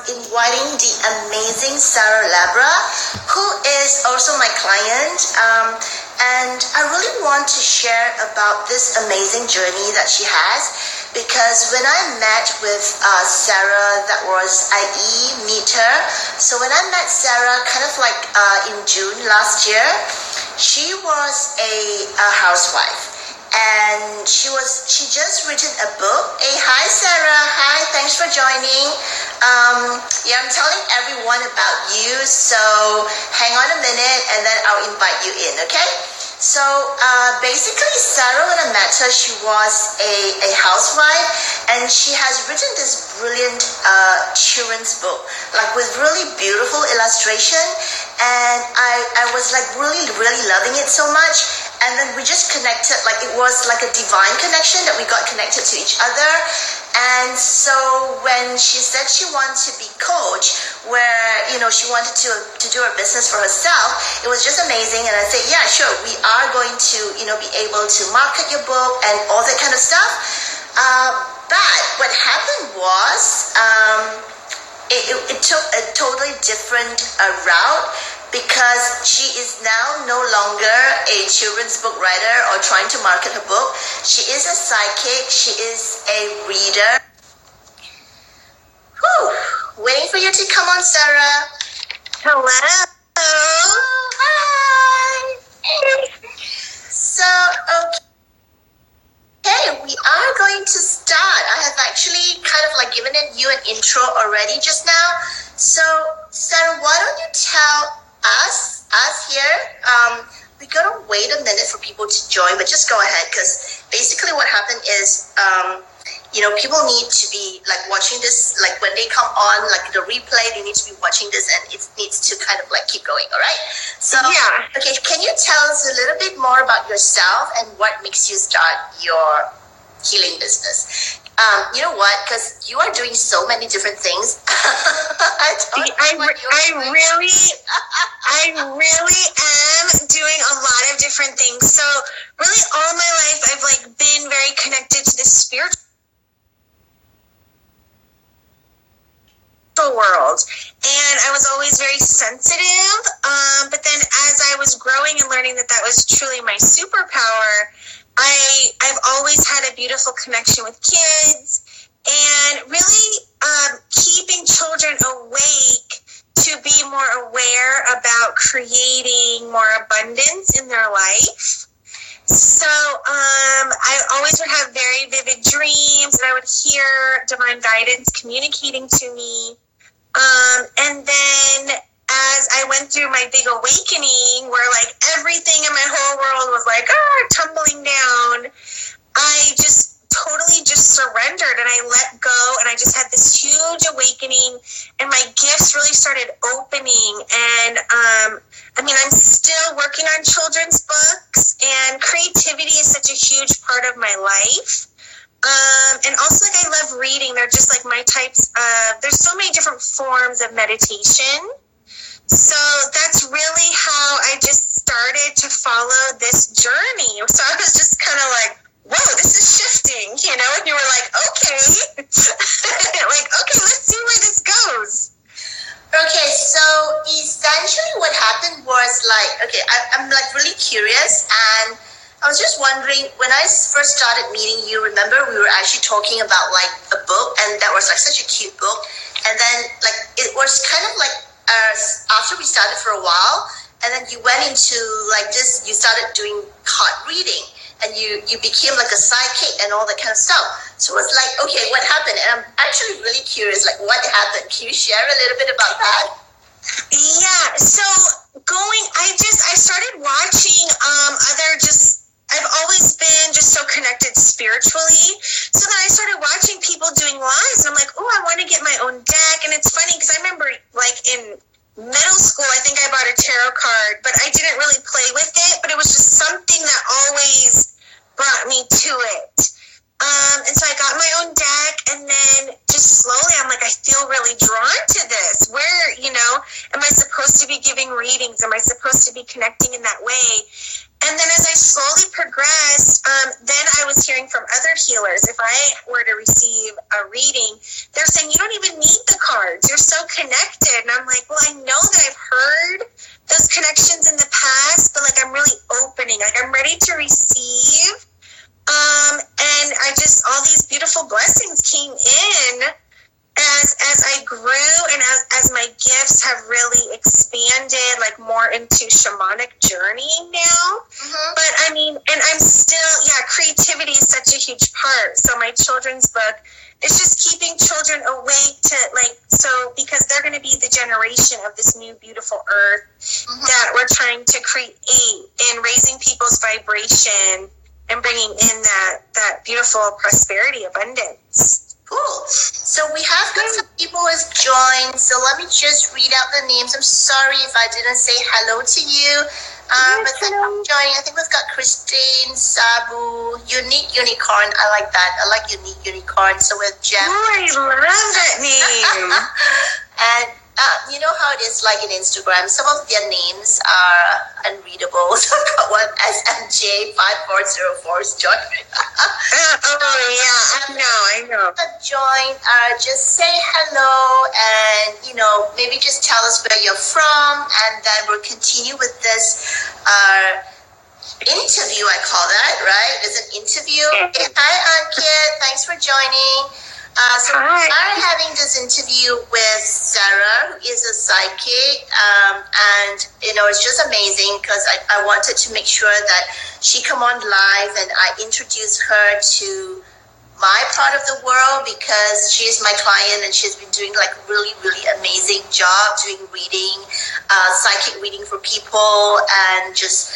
inviting the amazing Sarah Labra, who is also my client. And I really want to share about this amazing journey that she has, because when I met with Sarah, that was IE Meet Her. So when I met Sarah kind of like in June last year, she was a housewife. And she just written a book. Hey, hi Sarah, hi, thanks for joining. I'm telling everyone about you, so hang on a minute and then I'll invite you in, okay? So basically Sarah, when I met her, she was a housewife, and she has written this brilliant children's book, like with really beautiful illustration, and I was like really loving it so much. And then we just connected, like it was like a divine connection that we got connected to each other. And so when she said she wanted to be coach, where, she wanted to do her business for herself, it was just amazing. And I said, yeah, sure, we are going to, be able to market your book and all that kind of stuff. But what happened was it took a totally different route, because she is now no longer a children's book writer or trying to market her book. She is a psychic. She is a reader. Whew. Waiting for you to come on, Sarah. Hello. Oh, hi. So, okay, we are going to start. I have actually kind of like given you an intro already just now. So, Sarah, why don't you tell us here, we gotta wait a minute for people to join, but just go ahead, because basically what happened is, people need to be like watching this, like when they come on, like the replay, they need to be watching this, and it needs to kind of like keep going, all right? So, yeah. Okay, can you tell us a little bit more about yourself and what makes you start your healing business? You know what? Because you are doing so many different things. I really am doing a lot of different things. So really all my life I've like been very connected to the spiritual world, and I was always very sensitive. But then as I was growing and learning that was truly my superpower, I've always had a beautiful connection with kids, and really keeping children awake to be more aware about creating more abundance in their life. So I always would have very vivid dreams, and I would hear divine guidance communicating to me. And then as I went through my big awakening, where like everything in my whole world was like, tumbling down, I just totally just surrendered, and I let go, and I just had this huge awakening, and my gifts really started opening. And I'm still working on children's books, and creativity is such a huge part of my life. And also, like, I love reading. They're just like my types of, there's so many different forms of meditation. So that's really how I just started to follow this journey. So I was just kind of like, whoa, this is shifting, and you were like, okay, let's see where this goes. Okay, so essentially what happened was like, okay, I'm like really curious, and I was just wondering, when I first started meeting you, remember we were actually talking about like a book, and that was like such a cute book, and then like it was kind of like after we started for a while, and then you went into like this, you started doing card reading, and you became like a psychic and all that kind of stuff. So it's like, okay, what happened? And I'm actually really curious, like what happened? Can you share a little bit about that? Yeah, so I started watching I've always been just so connected spiritually. So then I started watching people doing lives, and I'm like, oh, I want to get my own deck. And it's funny because I remember like in middle school, I think I bought a tarot card, but I didn't really play with it, but it was just something that always brought me to it. And so I got my own deck, and then just slowly I'm like, I feel really drawn to this. Where, am I supposed to be giving readings? Am I supposed to be connecting in that way? And then as I slowly progressed, then I was hearing from other healers. If I were to receive a reading, they're saying, you don't even need the cards. You're so connected. And I'm like, well, I know that I've heard those connections in the past, but like I'm really opening. Like I'm ready to receive. And all these beautiful blessings came in as I grew and as my gifts have really expanded, like more into shamanic journeying now. Mm-hmm. But I mean, and I'm still, creativity is such a huge part. So my children's book, it's just keeping children awake to because they're going to be the generation of this new beautiful earth mm-hmm. that we're trying to create in raising people's vibration and bringing in that beautiful prosperity, abundance. Cool. So we have got some people who have joined. So let me just read out the names. I'm sorry if I didn't say hello to you. But thank you for joining. I think we've got Christine, Sabu, Unique Unicorn. I like that. I like Unique Unicorn. So with Jeff. Oh, I love that name. And you know how it is like in Instagram. Some of their names are unreadable. So I've got one SMJ5404 is joining. I know. Join. Just say hello and, maybe just tell us where you're from. And then we'll continue with this interview, I call that, right? It's an interview. Hey, hi, Ankit. Thanks for joining. So we are having this interview with Sarah, who is a psychic, and it's just amazing because I wanted to make sure that she come on live and I introduce her to my part of the world because she is my client and she's been doing like really, really amazing job doing reading, psychic reading for people and just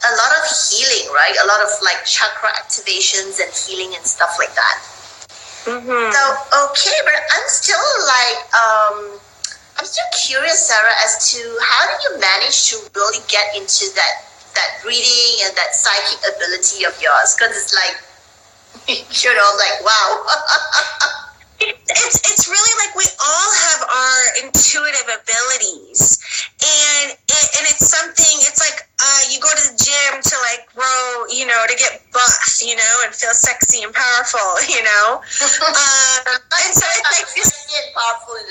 a lot of healing, right? A lot of like chakra activations and healing and stuff like that. Mm-hmm. So, okay, but I'm still curious, Sarah, as to how did you manage to really get into that reading and that psychic ability of yours? Because it's like, wow. It's really like we all have our intuitive abilities, and it's something. It's like you go to the gym to like grow, to get buff, and feel sexy and powerful, and so it's like this.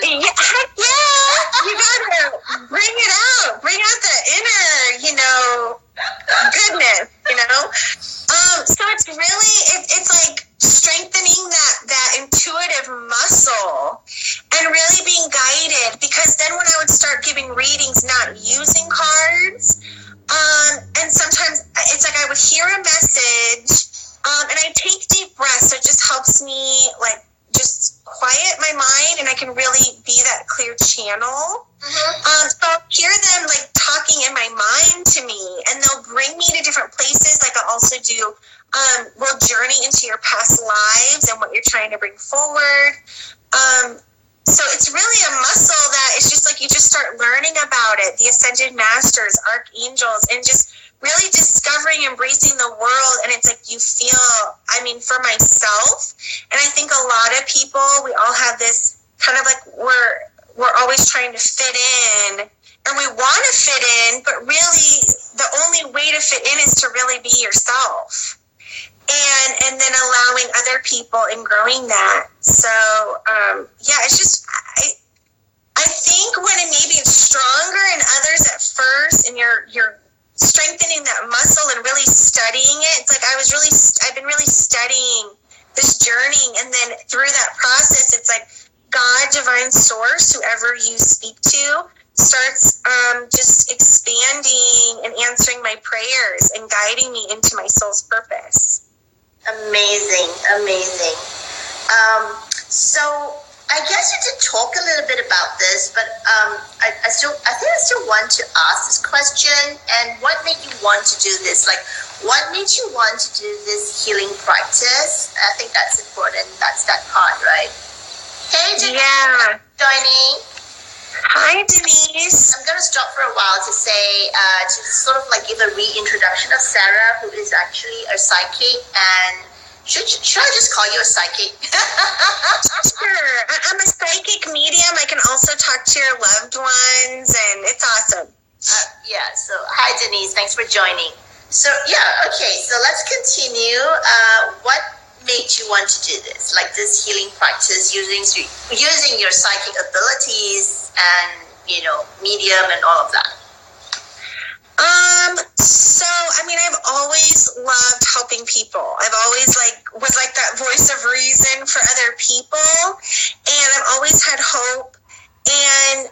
You gotta bring it out, bring out the inner, goodness, So it's really it's like strengthening that intuitive muscle and really being guided, because then when I would start giving readings not using cards, and sometimes it's like I would hear a message and I take deep breaths, so it just helps me like just quiet my mind and I can really be that clear channel. Mm-hmm. So I'll hear them like talking in my mind to me, and they'll bring me to different places. Like I'll also do we'll journey into your past lives and what you're trying to bring forward. So it's really a muscle that it's just like you just start learning about it, the ascended masters, archangels, and just really discovering, embracing the world. And it's like you feel, for myself, and I think a lot of people, we all have this kind of like we're always trying to fit in, and we want to fit in, but really the only way to fit in is to really be yourself. And then allowing other people and growing that. So, it's just, I think when maybe it's stronger in others at first and you're strengthening that muscle and really studying it. It's like I've been really studying this journey. And then through that process, it's like God, divine source, whoever you speak to, starts just expanding and answering my prayers and guiding me into my soul's purpose. Amazing. So I guess you did talk a little bit about this, but I still want to ask this question. And what made you want to do this? Like, what made you want to do this healing practice? I think that's important. That's that part, right? Hey, Denise. Joining. Hi, Denise. I'm going to stop for a while to say, to sort of like give a reintroduction of Sarah, who is actually a psychic. And should I just call you a psychic? Sure. I'm a psychic medium. I can also talk to your loved ones, and it's awesome. So hi, Denise. Thanks for joining. So okay. So let's continue. What made you want to do this? Like this healing practice, using your psychic abilities and medium and all of that. So I mean, I've always loved helping people. I've always was that voice of reason for other people, and I've always had hope. And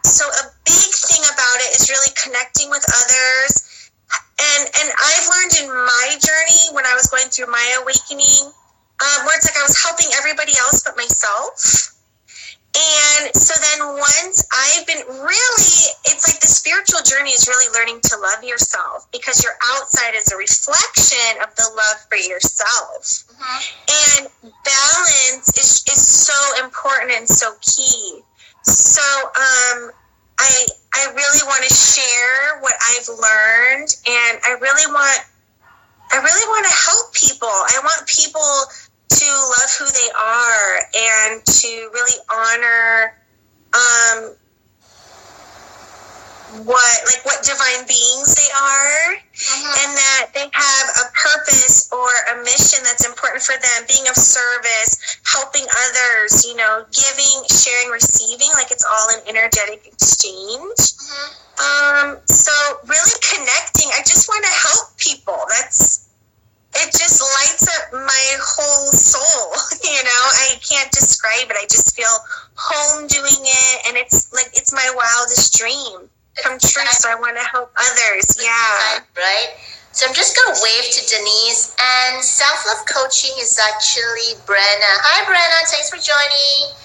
so a big thing about it is really connecting with others. And I've learned in my journey when I was going through my awakening, where it's like I was helping everybody else but myself. And so then once it's like the spiritual journey is really learning to love yourself, because your outside is a reflection of the love for yourself. Mm-hmm. And balance is so important and so key. So I really want to share what I've learned, and I really want to help people. I want people to love who they are and to really honor what divine beings they are, and that they have a purpose or a mission that's important for them, being of service, helping others, giving, sharing, receiving, like it's all an energetic exchange. So really connecting. I just want to help people. It just lights up my whole soul. I can't describe it. I just feel home doing it, and it's my wildest dream come true. So I want to help others. Yeah. Right. So I'm just going to wave to Denise, and self-love coaching is actually Brenna. Hi, Brenna. Thanks for joining.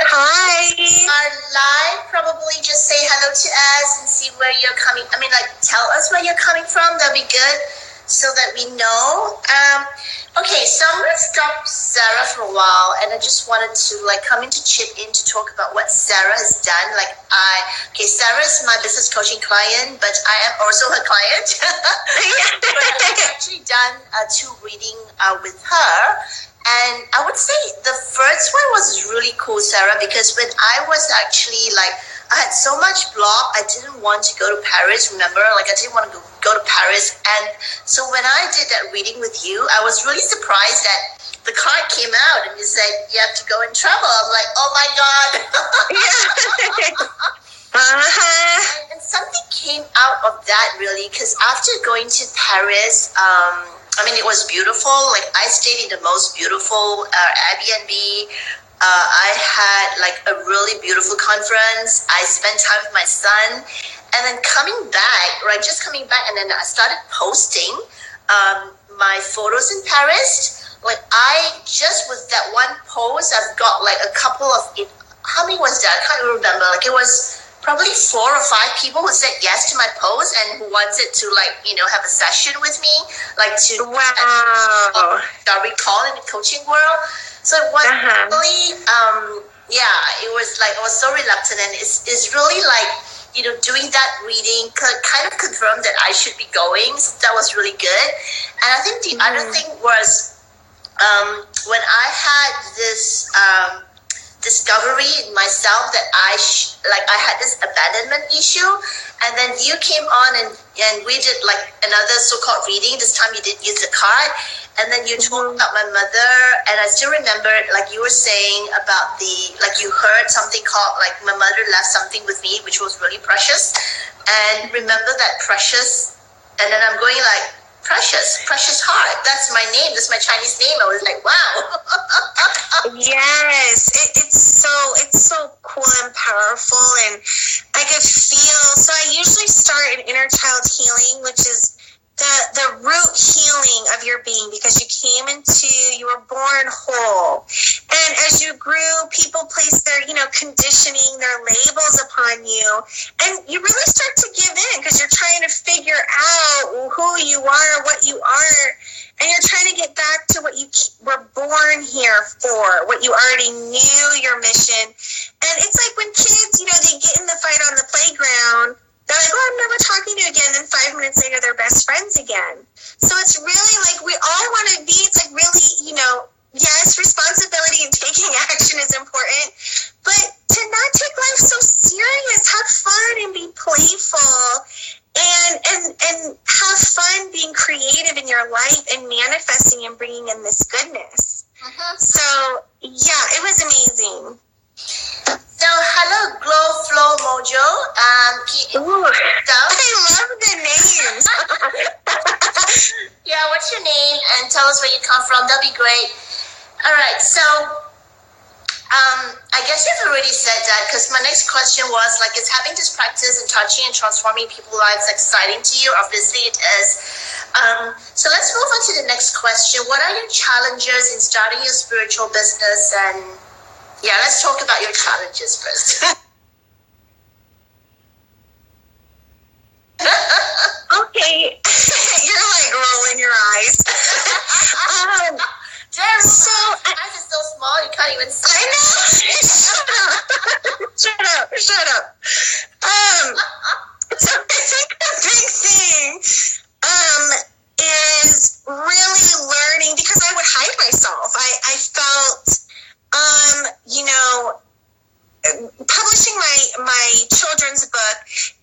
Hi. Our live, probably just say hello to us and see where you're coming. Tell us where you're coming from. That'd be good, so that we know. Okay, so I'm going to stop Sarah for a while, and I just wanted to come in to chip in to talk about what Sarah has done. Sarah's my business coaching client, but I am also her client. But I've actually done 2 readings with her. And I would say the first one was really cool, Sarah, because when I was actually I had so much block, I didn't want to go to Paris, remember? I didn't want to go to Paris. And so when I did that reading with you, I was really surprised that the card came out and you said, you have to go and travel. I'm like, oh my God. And something came out of that, really, because after going to Paris, it was beautiful. I stayed in the most beautiful Airbnb. I had a really beautiful conference. I spent time with my son, and then coming back, and then I started posting my photos in Paris. I just with that one post, I've got a couple of how many was that? I can't remember. It was probably 4 or 5 people who said yes to my post and who wanted to have a session with me, wow. Recall in the coaching world. So it was really, it was I was so reluctant, and it's really doing that reading kind of confirmed that I should be going. So that was really good. And I think the other thing was when I had this discovery in myself that I had this abandonment issue, and then you came on and we did another so-called reading. This time you did use the card, and then you told about my mother, and I still remember you were saying about you heard something called my mother left something with me which was really precious, and remember that precious, and then I'm going precious heart. That's my name. That's my Chinese name. I was like, wow. Yes, it's so cool and powerful, and I could feel. So I usually start in inner child healing, which is the root healing of your being, because you were born whole, and as you grew, people placed their conditioning, their labels upon you, and you really start to give in because you're trying to figure out who you are, what you are, and you're trying to get back to what you were born here for, what you already knew, your mission. And it's like when kids, they get in the fight on the playground, they're like, oh, I'm never talking to you again. Then 5 minutes later, they're best friends again. So it's really we all want to be, it's really, yes, responsibility and taking action is important, but to not take life so serious, have fun and be playful. and have fun being creative in your life and manifesting and bringing in this goodness. So yeah, it was amazing. So hello, Glow Flow Mojo. I love the names. Yeah, what's your name? And tell us where you come from. That'll be great. All right, so I guess you've already said that, because my next question was like, is having this practice and touching and transforming people's lives exciting to you? Obviously it is. So let's move on to the next question. What are your challenges in starting your spiritual business? And yeah, let's talk about your challenges first. Okay. You're like rolling your eyes. So my eyes are so small you can't even see. I know. Shut up. So I think the big thing is really learning, because I would hide myself. I felt publishing my children's book,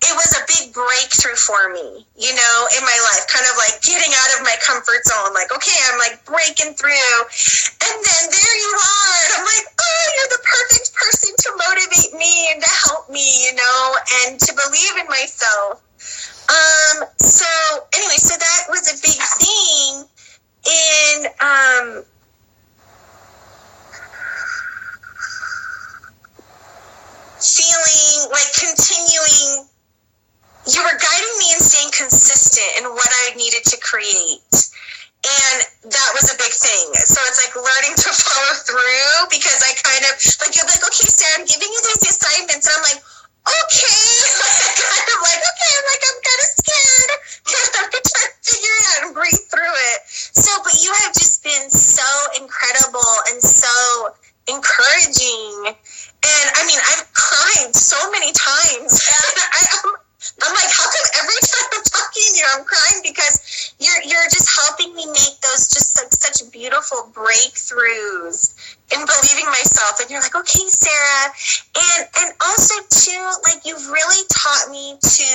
it was a big breakthrough for me, in my life, kind of like getting out of my comfort zone, like, okay, I'm like breaking through, and then there you are, and I'm like, oh, you're the perfect person to motivate me and to help me, and to believe in myself. So anyway, so that was a big thing in, feeling like continuing, you were guiding me in staying consistent in what I needed to create. And that was a big thing. So it's like learning to follow through, because I kind of, like, you're like, okay, Sarah, I'm giving you these assignments. And I'm like, okay. I'm kind of scared. I'm trying to figure it out and breathe through it. So, but you have just been so incredible and so encouraging. And I mean, I've cried so many times. I'm like, how come every time I'm talking to you, I'm crying? Because you're just helping me make those just like such beautiful breakthroughs in believing myself. And you're like, okay, Sarah. And also too, like, you've really taught me to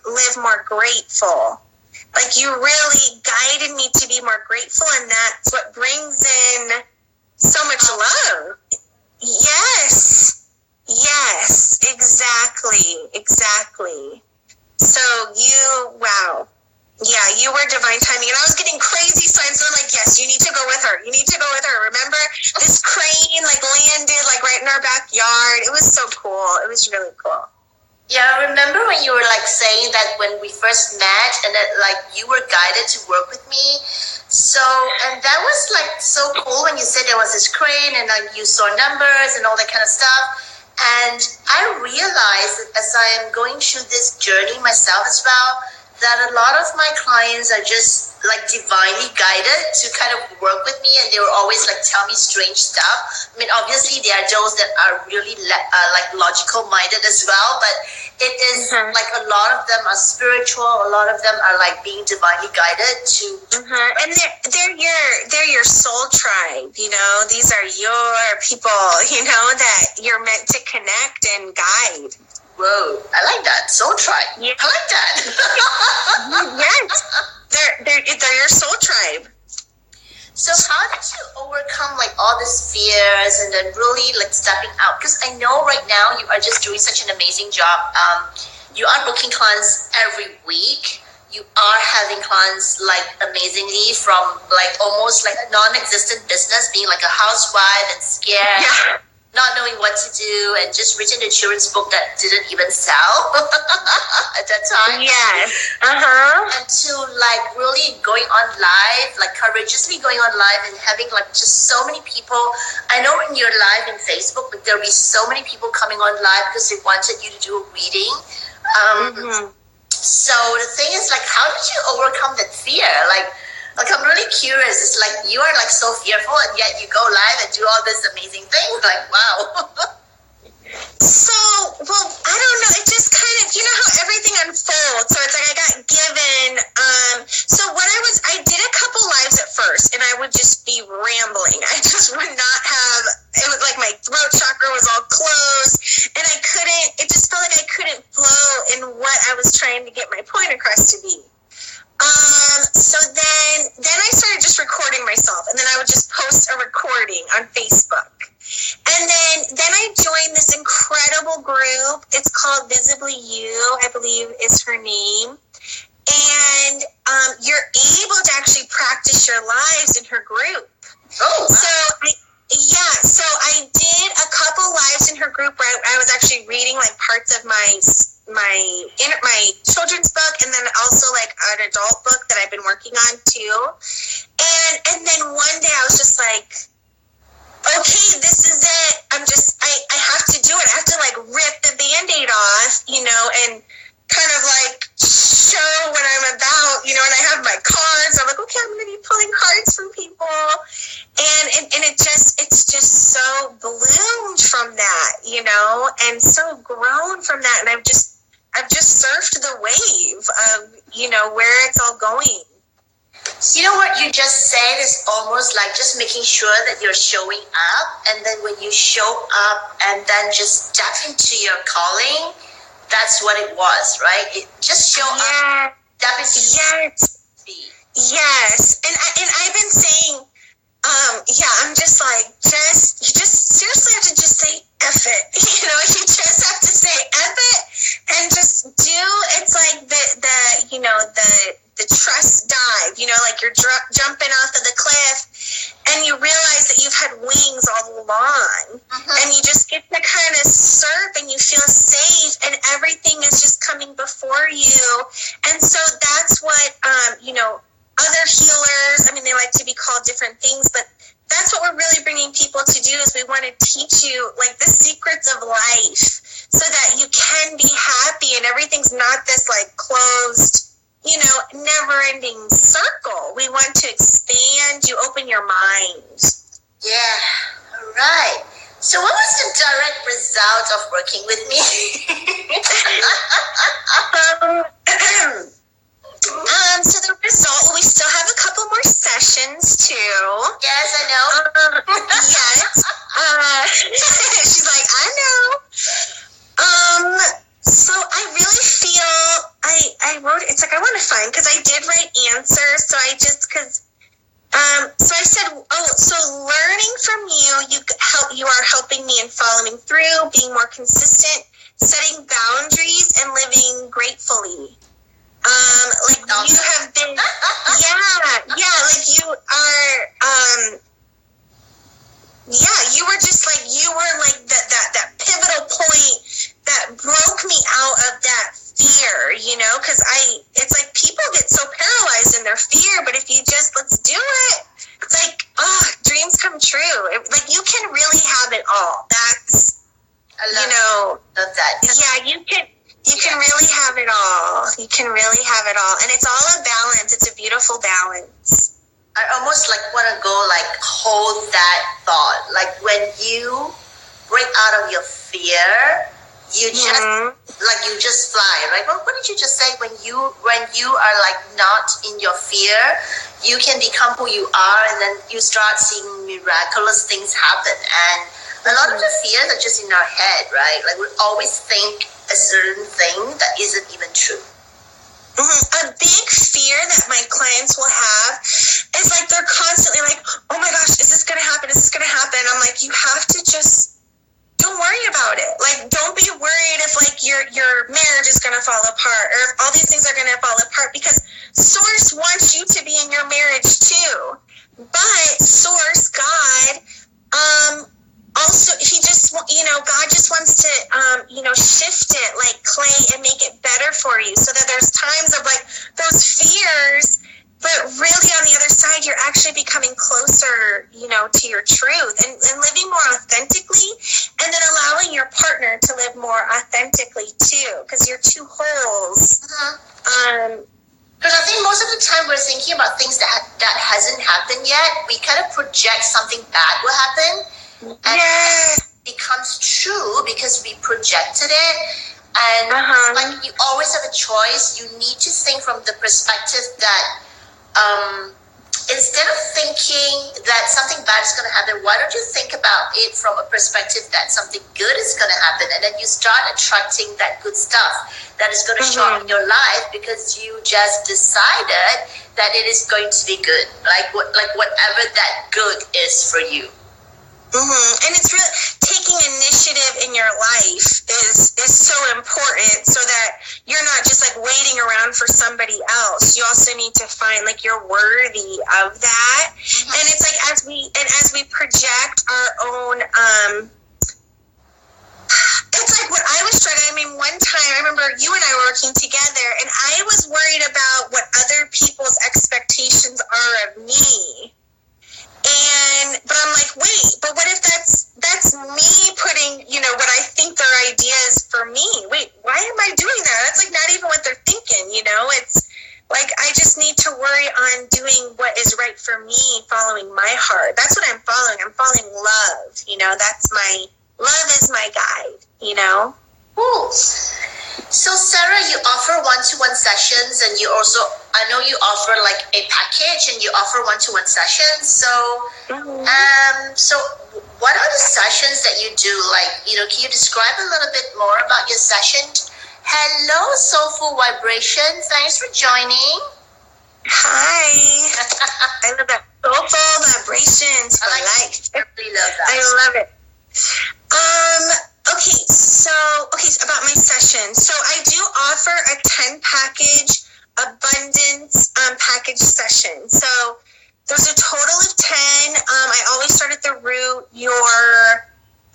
live more grateful. Like, you really guided me to be more grateful, and that's what brings in so much love. Yes, exactly. So wow. Yeah, you were divine timing. And I was getting crazy signs. So I'm like, yes, you need to go with her. Remember this crane like landed like right in our backyard. It was so cool. It was really cool. Yeah, I remember when you were like saying that when we first met, and that like you were guided to work with me. So, and that was like so cool when you said there was this crane and like you saw numbers and all that kind of stuff. And I realized that as I am going through this journey myself as well, that a lot of my clients are just like divinely guided to kind of work with me, and they will always like tell me strange stuff. I mean, obviously there are those that are really like logical minded as well, but it is like a lot of them are spiritual, a lot of them are like being divinely guided to and they're your soul tribe. These are your people, that you're meant to connect and guide. Whoa, I like that. Soul tribe. Yeah. I like that. Yes. They're your soul tribe. So how did you overcome like all these fears and then really like stepping out? Because I know right now you are just doing such an amazing job. You are booking clients every week. You are having clients like amazingly, from like almost like a non-existent business, being like a housewife and scared. Yeah. Not knowing what to do, and just written a children's book that didn't even sell at that time. Yes. And to like really going on live, like courageously going on live and having like just so many people. I know in your live in Facebook, like there'll be so many people coming on live because they wanted you to do a reading. So the thing is, like, how did you overcome that fear? Like I'm really curious. It's like you are like so fearful, and yet you go live and do all this amazing thing. Like, wow. So, well, I don't know. It just kind of, how everything unfolds. So it's like I got given. So I did a couple lives at first, and I would just be rambling. I just would not have. It was like my throat chakra was all closed, and it just felt like I couldn't flow in what I was trying to get my point across to be. So then I started just recording myself, and then I would just post a recording on Facebook. And then I joined this incredible group. It's called Visibly You, I believe is her name. And you're able to actually practice your lives in her group. Oh, wow. So I did a couple lives in her group where I was actually reading like parts of my children's book, and then also like an adult book that I've been working on too. And then one day I was just like, okay, this is it. I have to do it. I have to like rip the Band-Aid off, and kind of like show what I'm about, and I have my cards. I'm like, okay, I'm going to be pulling cards from people. And it's just so bloomed from that, and so grown from that. And I've just surfed the wave of, where it's all going. You know what you just said is almost like just making sure that you're showing up, and then when you show up and then just step into your calling, that's what it was, right? It just show up, step into Yes. And I've been saying, I'm just like, you just seriously have to just say F it. You just have to say F it and just do, it's like the trust dive, like you're jumping off of the cliff and you realize that you've had wings all along, and you just get to kind of surf and you feel safe and everything is just coming before you. And so that's what, other healers, they like to be called different things, but that's what we're really bringing people to do is we want to teach you like the secrets of life so that you can be happy and everything's not this like closed, never-ending circle. We want to expand. You open your mind. Yeah, all right. So what was the direct result of working with me? So the result, we still have a couple more sessions too. Yes, I know. Yes. She's like, I know. So I really feel I wrote, it's like I want to find, because I did write answers, so I said, so learning from you are helping me in following through, being more consistent, setting boundaries, and living gratefully. Like you have been, like you are, you were just like, you were like that pivotal point that broke me out of that fear, because it's like people get so paralyzed in their fear, but if you just, let's do it, it's like, dreams come true. Like you can really have it all. That's, love that. Yeah, you can really have it all. You can really have it all. And it's all a balance. It's a beautiful balance. I almost like want to go like hold that thought. Like when you break out of your fear, you just fly, right? Well, what did you just say? When you are like not in your fear, you can become who you are, and then you start seeing miraculous things happen. And a lot of the fears are just in our head, right? Like we always think a certain thing that isn't even true. A big fear that my clients will have is like they're constantly like, oh my gosh, is this going to happen? Is this going to happen? I'm like, you have to just don't worry about it. Like, don't be worried if like your marriage is going to fall apart or if all these things are going to fall apart, because Source wants you to be in your marriage too. But Source, God, also, he just, God just wants to, shift it like clay and make it better for you, so that there's times of like those fears, but really on the other side, you're actually becoming closer, to your truth and living more authentically, and then allowing your partner to live more authentically too, because you're two wholes. Because I think most of the time we're thinking about things that hasn't happened yet. We kind of project something bad will happen. And it becomes true because we projected it. And like you always have a choice. You need to think from the perspective that instead of thinking that something bad is going to happen, why don't you think about it from a perspective that something good is going to happen, and then you start attracting that good stuff that is going to show up in your life because you just decided that it is going to be good, like whatever that good is for you. And it's really taking initiative in your life is so important, so that you're not just like waiting around for somebody else. You also need to find like you're worthy of that. And it's like as we project our own it's like what I was trying to, one time I remember you and I were working together, and I was worried about what other people's expectations are of me. But I'm like, wait, but what if that's me putting, what I think their idea is for me? Wait, why am I doing that? That's like not even what they're thinking, It's like I just need to worry on doing what is right for me, following my heart. That's what I'm following. I'm following love, that's love is my guide, Cool. So Sarah, you offer one-to-one sessions, and you also, I know you offer like a package, and you offer one-to-one sessions. So, so what are the sessions that you do? Like, can you describe a little bit more about your session? Hello, Soulful Vibrations. Thanks for joining. Hi. I love that. Soulful Vibrations for life. I really love that. I love it. Okay, so about my session. So I do offer a 10 package abundance package session. So there's a total of 10. I always start at the root, your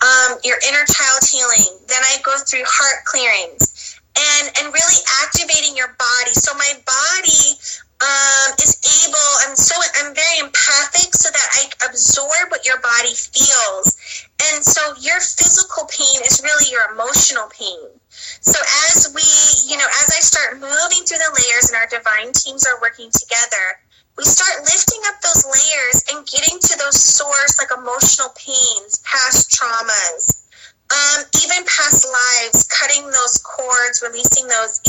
inner child healing. Then I go through heart clearings and really activating your body. So my body is able, I'm very empathic, so that I absorb what your body feels. And so your physical pain is really your emotional pain. So as as I start moving through the layers and our divine teams are working together, we start lifting up those layers and getting to those source, like emotional pains, past traumas, even past lives, cutting those cords, releasing those,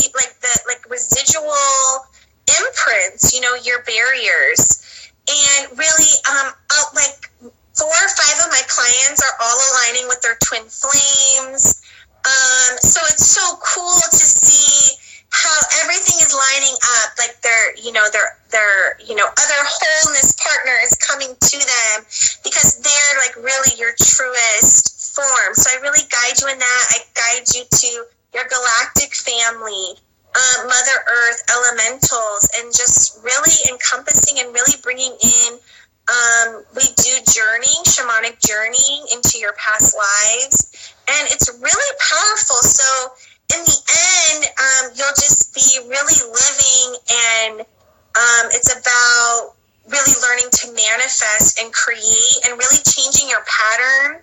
like residual imprints, your barriers. And really, like 4 or 5 of my clients are all aligning with their twin flames. So it's so cool to see how everything is lining up, like their other wholeness partner is coming to them, because they're like really your truest form. So I really guide you in that. I guide you to your galactic family, Mother Earth, elementals, and just really encompassing and really bringing in, we do shamanic journeying into your past lives, and it's really powerful. So in the end, you'll just be really living, and it's about really learning to manifest and create, and really changing your pattern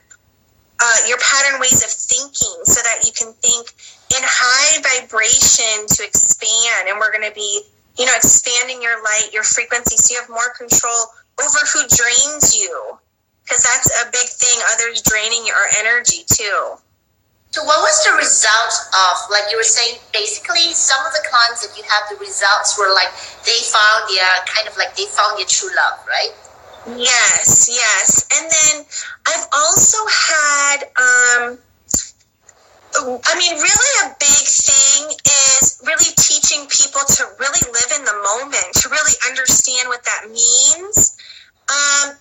ways of thinking, so that you can think in high vibration to expand. And we're going to be, expanding your light, your frequency, so you have more control over who drains you, because that's a big thing, others draining your energy too. So what was the result of, like you were saying, basically some of the clients that you have, the results were like they found their true love, right? Yes. And then I've also had, really a big thing is really teaching people to really live in the moment, to really understand what that means.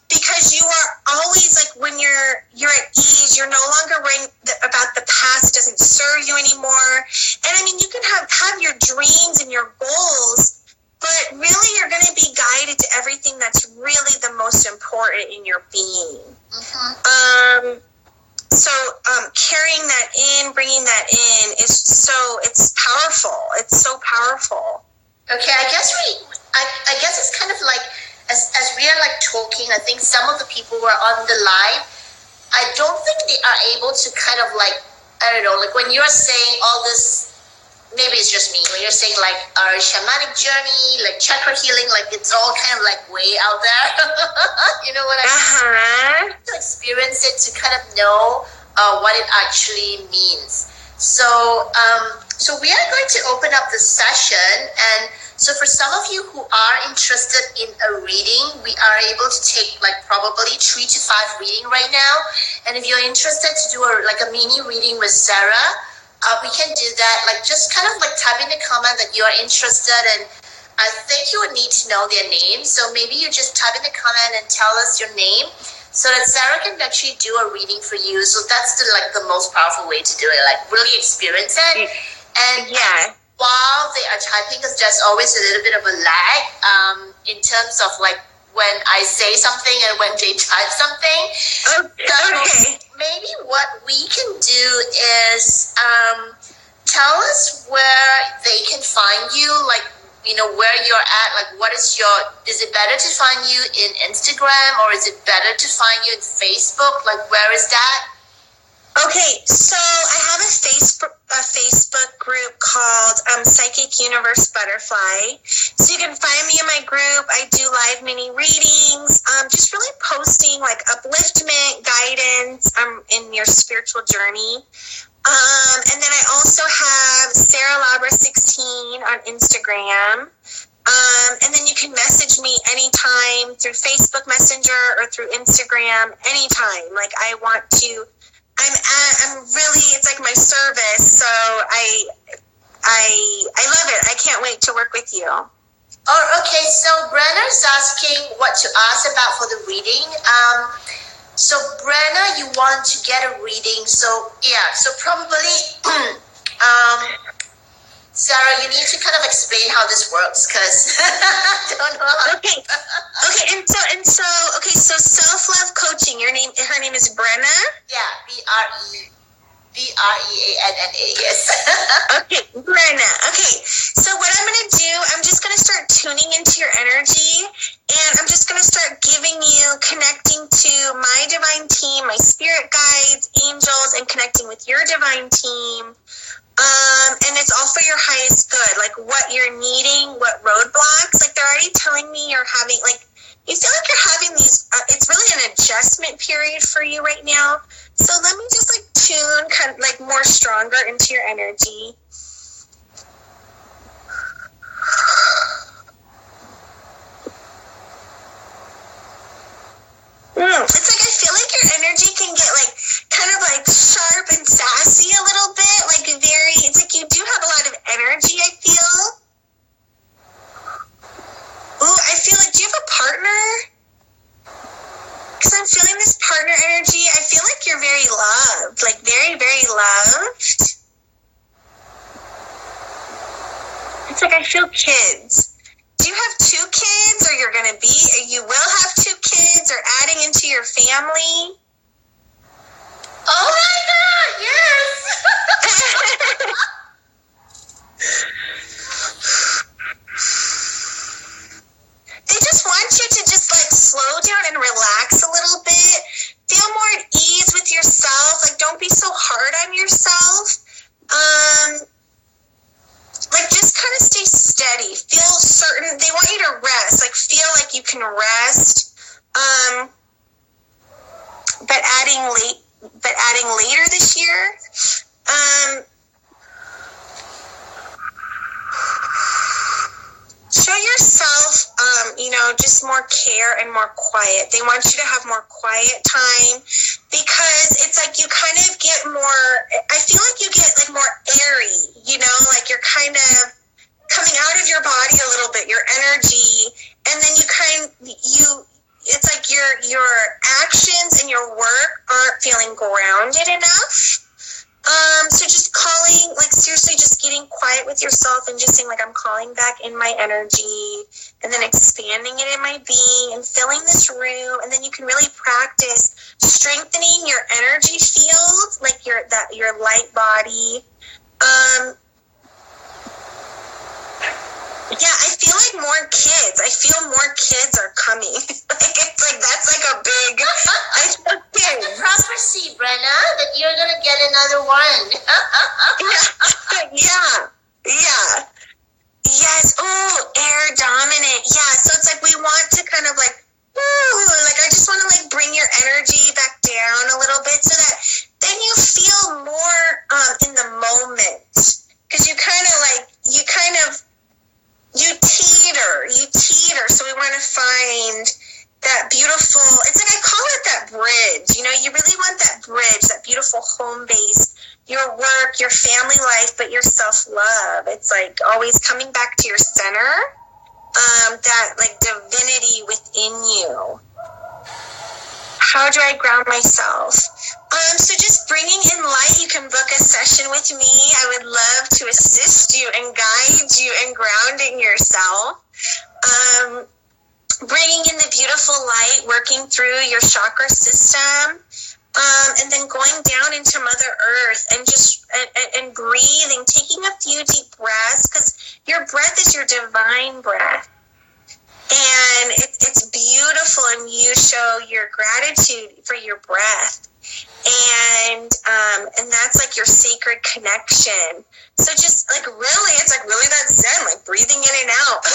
Because you are always, like, when you're at ease, you're no longer worrying about the past, doesn't serve you anymore. And you can have your dreams and your goals, but really you're going to be guided to everything that's really the most important in your being. So carrying that in, bringing that in it's powerful. It's so powerful. Okay, I guess it's kind of like, as we are like talking, I think some of the people who are on the live, I don't think they are able to kind of like, I don't know, like when you're saying all this, maybe it's just me, when you're saying like our shamanic journey, like chakra healing, like it's all kind of like way out there. You know what I mean? To experience it, to kind of know what it actually means. So we are going to open up the session, and So for some of you who are interested in a reading, we are able to take like probably 3 to 5 reading right now. And if you're interested to do a mini reading with Sarah, we can do that. Like just kind of like type in the comment that you are interested, and I think you would need to know their name. So maybe you just type in the comment and tell us your name, so that Sarah can actually do a reading for you. So that's the most powerful way to do it, like really experience it. And while they are typing, because there's always a little bit of a lag in terms of like when I say something and when they type something. Okay. So maybe what we can do is tell us where they can find you, like, you know, where you're at, like what is it better to find you in Instagram, or is it better to find you in Facebook? Like, where is that? Okay, so I have a Facebook group called Psychic Universe Butterfly. So you can find me in my group. I do live mini readings, just really posting like upliftment, guidance in your spiritual journey. And then I also have Sarah Labra 16 on Instagram. And then you can message me anytime through Facebook Messenger or through Instagram anytime. Like I'm really, it's like my service. So I love it. I can't wait to work with you. Oh, okay. So Brenna's asking what to ask about for the reading. So Brenna, you want to get a reading. So yeah, so probably, Sarah, you need to kind of explain how this works, because I don't know how. Okay, so self-love coaching. Her name is Brenna. Yeah, Brenna, yes. Okay, Brenna. Okay, so what I'm going to do, I'm just going to start tuning into your energy, and I'm just going to start connecting to my divine team, my spirit guides, angels, and connecting with your divine team. And it's all for your highest good, like what you're needing, what roadblocks. Like they're already telling me you're having, like, you feel like you're having these, it's really an adjustment period for you right now. So let me just like tune kind of like more stronger into your energy. It's like I feel like your energy can get like kind of like sharp and sassy a little bit, like it's like you do have a lot of energy, I feel. Ooh, I feel like, do you have a partner? Because I'm feeling this partner energy. I feel like you're very loved, like very, very loved. It's like I feel kids. Do you have 2 kids, or you will have 2 kids, or adding into your family? Oh my God, yes! They just want you to just like slow down and relax a little bit. Feel more at ease with yourself. Like, don't be so hard on yourself. Like, just kind of stay steady. Feel certain. They want you to rest. Like, feel like you can rest. But adding later this year. Show yourself, just more care and more quiet. They want you to have more quiet time, because it's like you kind of get more, I feel like you get like more airy, like you're kind of coming out of your body a little bit, your energy, and then it's like your actions and your work aren't feeling grounded enough. So just calling, like seriously, just getting quiet with yourself and just saying like, I'm calling back in my energy, and then expanding it in my being and filling this room. And then you can really practice strengthening your energy field, like your light body. Yeah, I feel like more kids. I feel more kids are coming. It's like that's like a big. I feel kids. It's a prophecy, Brenna, that you're gonna get another one. Yeah. Yes. Oh, air dominant. Yeah. So it's like we want to kind of like, I just want to like bring your energy back down a little bit, so that then you feel more in the moment, because you beautiful home base, your work, your family life, but your self-love. It's like always coming back to your center, that like divinity within you. How do I ground myself? So just bringing in light, you can book a session with me. I would love to assist you and guide you in grounding yourself. Bringing in the beautiful light, working through your chakra system, and then going down into Mother Earth and just and breathing, taking a few deep breaths, because your breath is your divine breath. And it's beautiful, and you show your gratitude for your breath. And that's like your sacred connection. So just like really, it's like really that Zen, like breathing in and out,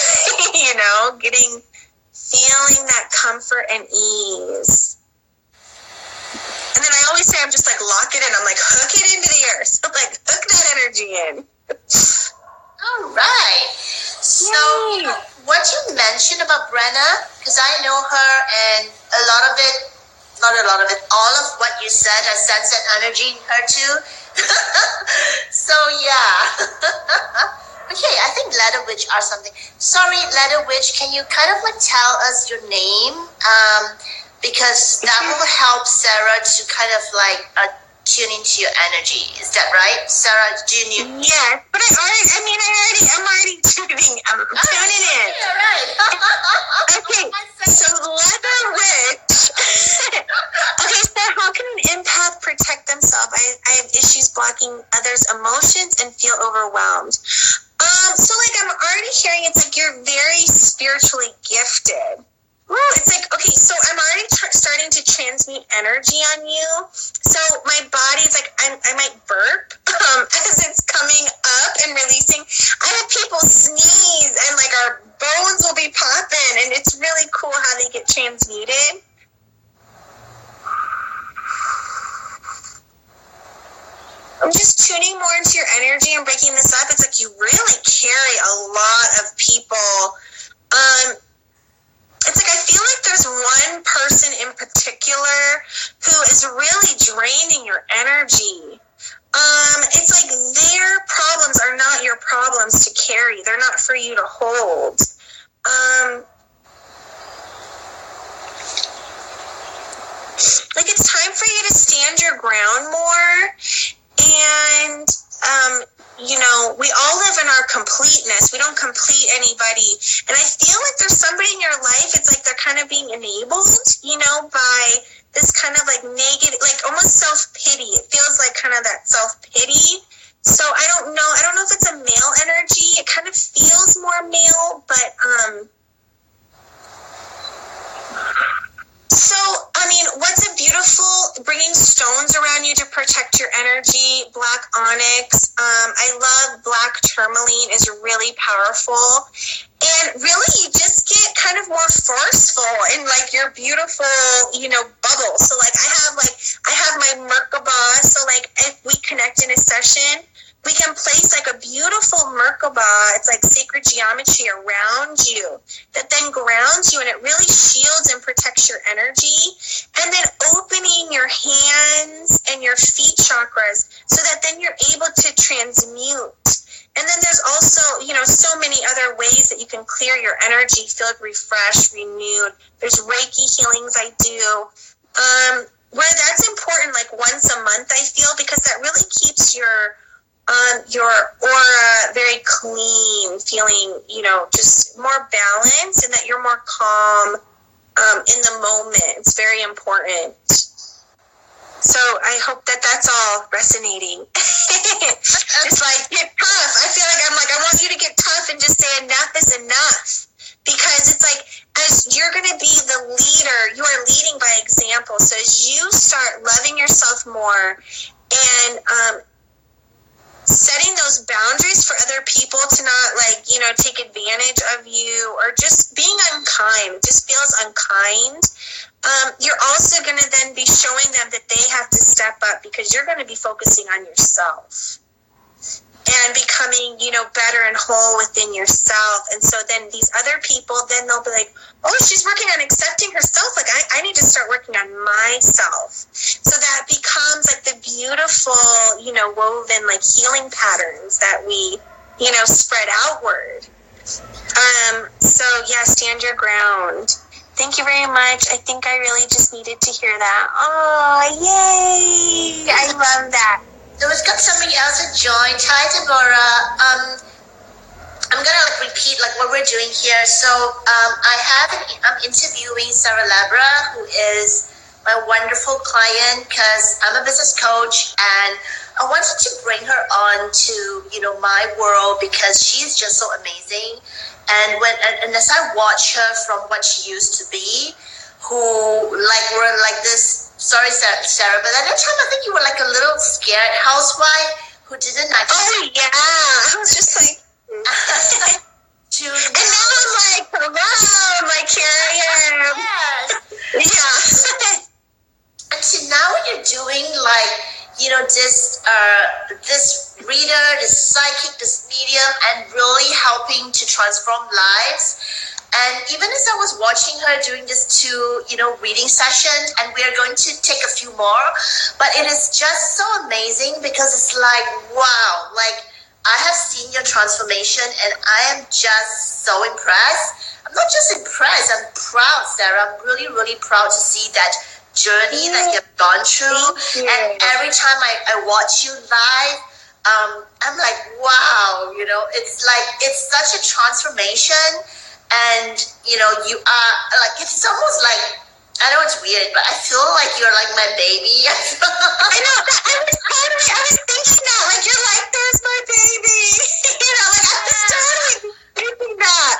feeling that comfort and ease. And then I always say, I'm just like, lock it in. I'm like, hook it into the earth. So like, hook that energy in. All right. So, what you mentioned about Brenna, because I know her, and all of what you said, I sense that energy in her too. So, yeah. Okay, I think Letter Witch or something. Sorry, Letter Witch, can you kind of like tell us your name? Because that will help Sarah to kind of like tune into your energy. Is that right? Sarah, do you need... Yes, but I'm already tuning. I'm tuning in. All right. Okay, so Letter Witch. Okay, so how can an empath protect themselves? I have issues blocking others' emotions and feel overwhelmed. So like I'm already hearing it's like you're very spiritually gifted. Well, it's like, okay, so I'm already starting to transmute energy on you. So my body's like, I might burp as it's coming up and releasing. I have people sneeze and like our bones will be popping, and it's really cool how they get transmuted. I'm just tuning more into your energy and breaking this up. It's like you really carry a lot of people. It's like I feel like there's one person in particular who is really draining your energy. It's like their problems are not your problems to carry. They're not for you to hold. Like it's time for you to stand your ground more. And, we all live in our completeness. We don't complete anybody. And I feel like there's somebody in your life, it's like they're kind of being enabled, by this kind of like negative, like almost self-pity. It feels like kind of that self-pity. So I don't know if it's a male energy. It kind of feels more male, but, so, what's a beautiful, bringing stones around you to protect your energy, black onyx. I love black tourmaline is really powerful. And really, you just get kind of more forceful in like your beautiful, bubble. So like, I have my Merkaba. So like, if we connect in a session, we can place like a beautiful Merkaba, it's like sacred geometry around you that then grounds you, and it really shields and protects your energy. And then opening your hands and your feet chakras so that then you're able to transmute. And then there's also, so many other ways that you can clear your energy, feel refreshed, renewed. There's Reiki healings I do. Where that's important, like once a month, I feel, because that really keeps your aura very clean, feeling, just more balanced, and that you're more calm in the moment. It's very important. So I hope that that's all resonating. Just like, get tough. I feel like I want you to get tough and just say enough is enough. Because it's like, as you're going to be the leader, you are leading by example. So as you start loving yourself more and setting those boundaries for other people to not take advantage of you, or just being unkind, just feels unkind. You're also going to then be showing them that they have to step up, because you're going to be focusing on yourself and becoming, better and whole within yourself. And so then these other people, then they'll be like, oh, she's working on accepting herself. Like I need to start working on myself. So that becomes like the beautiful, woven like healing patterns that we, spread outward. So yeah, stand your ground. Thank you very much. I think I really just needed to hear that. Oh, yay! I love that. So we've got somebody else that joined. Hi, Deborah. I'm gonna repeat what we're doing here. So I'm interviewing Sarah Labra, who is my wonderful client, because I'm a business coach, and I wanted to bring her on to my world because she's just so amazing. And as I watch her from what she used to be, who were like this. Sorry, Sarah, but at that time I think you were like a little scared housewife who didn't actually. Oh yeah, I was just like. And now I'm like, hello, like here I am. Yes. Yeah. And so now what you're doing, this reader, this psychic, this medium, and really helping to transform lives. And even as I was watching her doing this 2, reading sessions, and we are going to take a few more, but it is just so amazing because it's like, wow, I have seen your transformation and I am just so impressed. I'm not just impressed, I'm proud, Sarah. I'm really, really proud to see that journey that you've gone through. And every time I watch you live, I'm like, wow, it's such a transformation. And, you are it's almost like, I know it's weird, but I feel like you're like my baby. I know. I was thinking that. You're like, there's my baby. I was totally thinking that.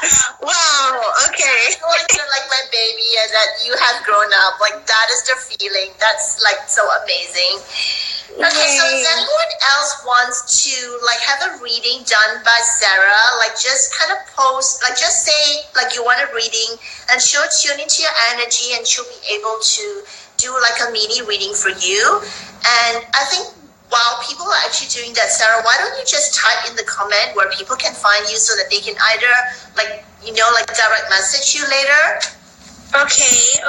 Wow. Okay. I feel like you're like my baby and that you have grown up. That is the feeling. That's so amazing. Okay, so if anyone else wants to have a reading done by Sarah, just kind of post, just say you want a reading, and she'll tune into your energy and she'll be able to do a mini reading for you. And I think while people are actually doing that, Sarah, why don't you just type in the comment where people can find you so that they can either direct message you later. Okay.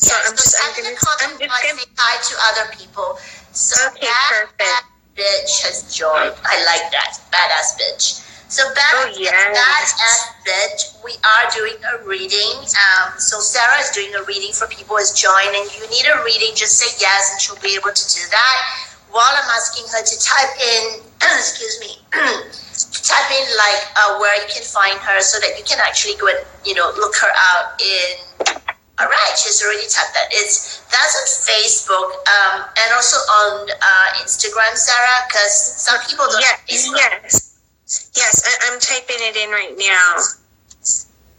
So I'm just gonna say hi to other people. So okay, perfect. That bitch has joined. I like that. Badass bitch. So badass bitch, we are doing a reading. So Sarah is doing a reading for people who's joined, and you need a reading, just say yes and she'll be able to do that. While I'm asking her to type in excuse me, type in where you can find her so that you can actually go and look her out in. All right, she's already typed that. That's on Facebook and also on Instagram, Sarah, because some people don't have Facebook. Yes, I'm typing it in right now.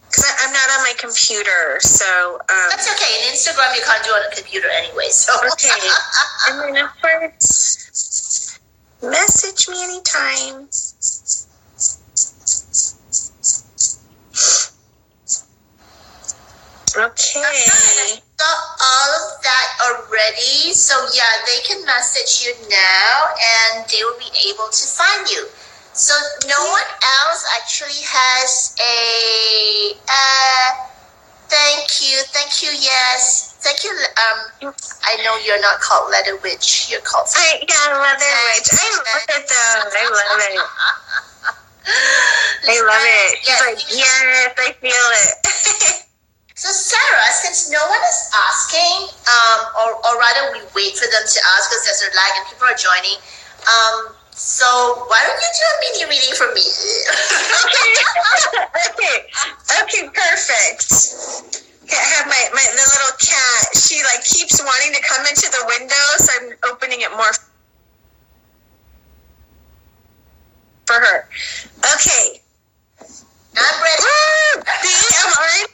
Because I'm not on my computer, so... That's okay. In Instagram, you can't do it on a computer anyway, so... Okay. And then, of course, message me anytime. Okay. Got all of that already. So yeah, they can message you now and they will be able to find you. So no one else actually has a thank you, yes. Thank you. I know you're not called Leather Witch. You're called Leather Witch. I love it though. I love it. I love it. Yes, yes, I feel it. So Sarah, since no one is asking, or rather we wait for them to ask because there's a lag and people are joining, so why don't you do a mini reading for me? Okay, perfect. Okay, I have my the little cat. She keeps wanting to come into the window, so I'm opening it more for her. Okay. I'm ready. See, I'm already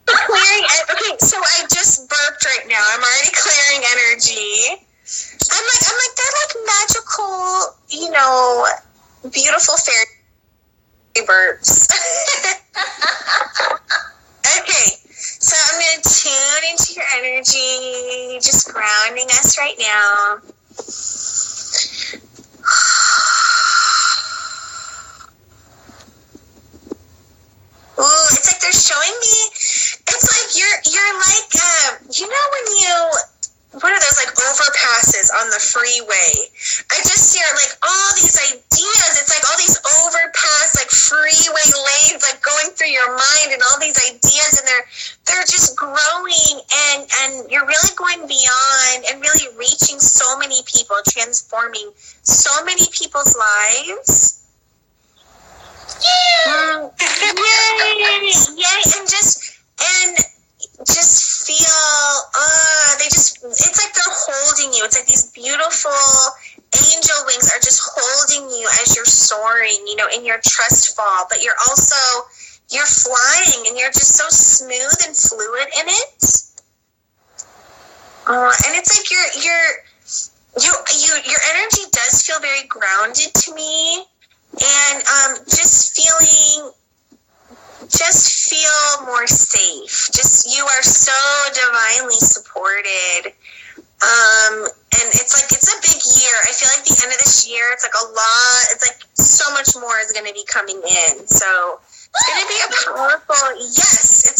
clearing. Okay, so I just burped right now. I'm already clearing energy. I'm like they're magical, beautiful fairy burps. Okay, so I'm gonna tune into your energy, just grounding us right now. Ooh, it's like they're showing me. It's like you're like when overpasses on the freeway. I just hear like all these ideas. It's like all these overpass, like freeway lanes, like going through your mind, and all these ideas, and they're just growing, and you're really going beyond and really reaching so many people, transforming so many people's lives. Yeah. Yay! And just feel, it's like they're holding you. It's like these beautiful angel wings are just holding you as you're soaring, you know, in your trust fall, but you're flying, and you're just so smooth and fluid in it. And it's like your energy does feel very grounded to me, and just feel more safe. Just, you are so divinely supported. And it's a big year. I feel like the end of this year, it's like a lot, it's like so much more is going to be coming in. So it's going to be it's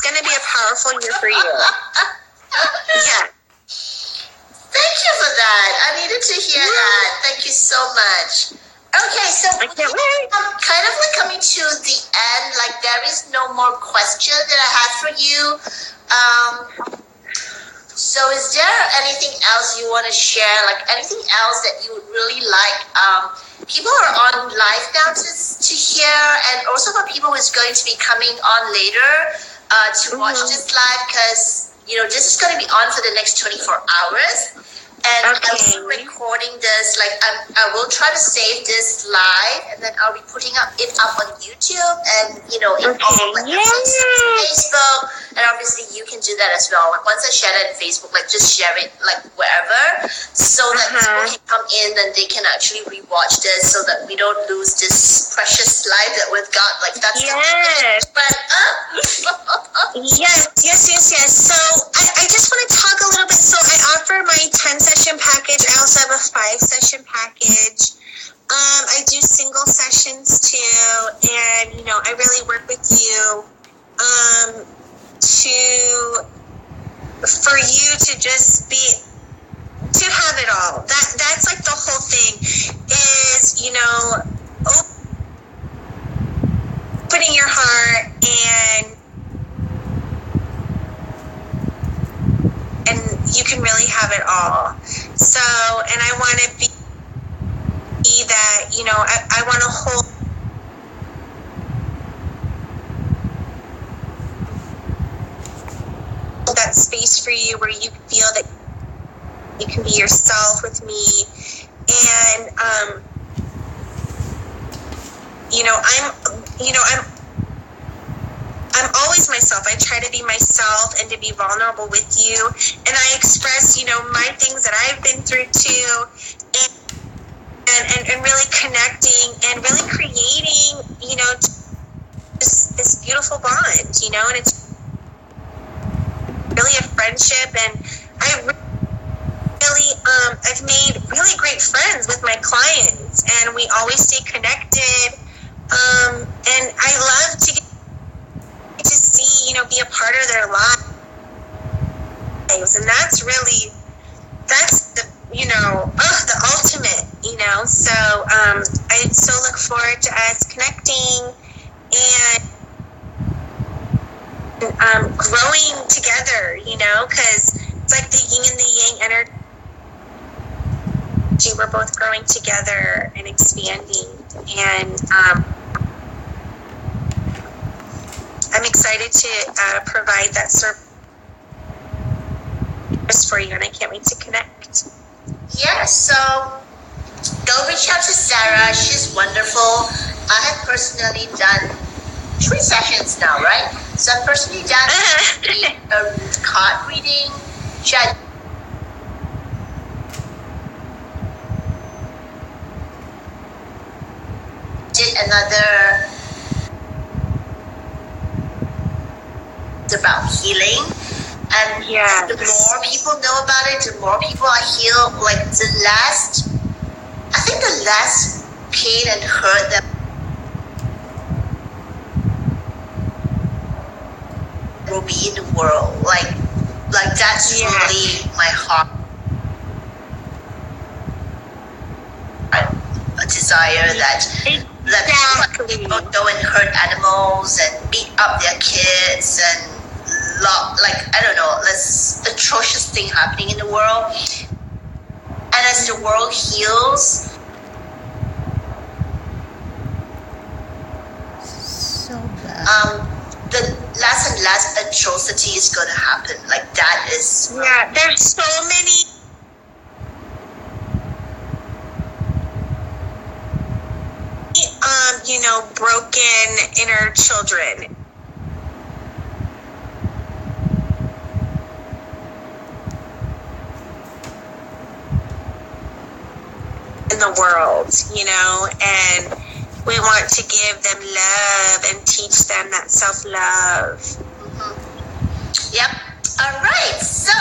going to be a powerful year for you. Yeah. Thank you for that. I needed to hear that. Thank you so much. Okay, so kind of like coming to the end, like there is no more question that I have for you. So is there anything else you want to share, like anything else that you would really like people are on live now to hear, and also for people who's going to be coming on later to watch this live, because, you know, this is going to be on for the next 24 hours. And I'm recording this, like I will try to save this live, and then I'll be putting it up on YouTube, and, you know, in all, like, Facebook, and obviously you can do that as well. Like, once I share it on Facebook, like, just share it like wherever, so that people can come in and they can actually rewatch this, so that we don't lose this precious life that we've got. Like, that's Yes. So I just want to talk a little bit. So I offer my 10-session package. I also have a 5-session package. I do single sessions too, and, you know, I really work with you for you to just to have it all. That's like the whole thing is, you know, opening your heart and you can really have it all. So, and I want to be that, you know, I want to hold that space for you where you feel that you can be yourself with me. And, I'm always myself. I try to be myself and to be vulnerable with you. And I express, you know, my things that I've been through too, and really connecting and really creating, you know, this beautiful bond, you know, and it's really a friendship. And I've made really great friends with my clients, and we always stay connected. And I love to see, you know, be a part of their lives. And that's the, you know, the ultimate, you know. So I so look forward to us connecting and growing together, you know, because it's like the yin and the yang energy. We're both growing together and expanding, and I'm excited to provide that service for you, and I can't wait to connect. Yeah, so go reach out to Sarah. She's wonderful. I have personally done 3 sessions now, right? So I've personally done a card reading. Did another about healing, and the more people know about it, the more people are healed. Like the last pain and hurt that will be in the world, like that's really my heart. a desire that Exactly. people go and hurt animals and beat up their kids and like I don't know, this atrocious thing happening in the world. And as the world heals, so bad. the less and less atrocity is going to happen. Like that is There's so many. Broken inner children. In the world, and we want to give them love and teach them that self-love. Yep. All right. So,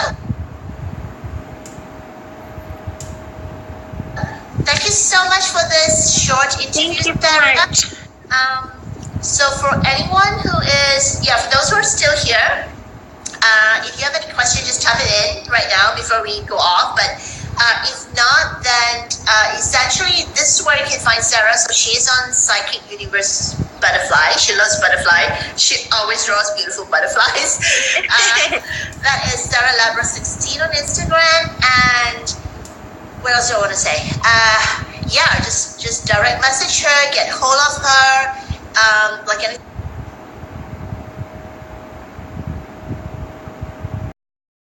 thank you so much for this short interview. Thank you so much. So for anyone who is, for those who are still here, if you have any questions, just type it in right now before we go off. But if not, then essentially this is where you can find Sarah. So she's on Psychic Universe Butterfly. She loves butterfly. She always draws beautiful butterflies. That is Sarah Labra 16 on Instagram. And what else do I want to say? Just direct message her, get hold of her. Like anything.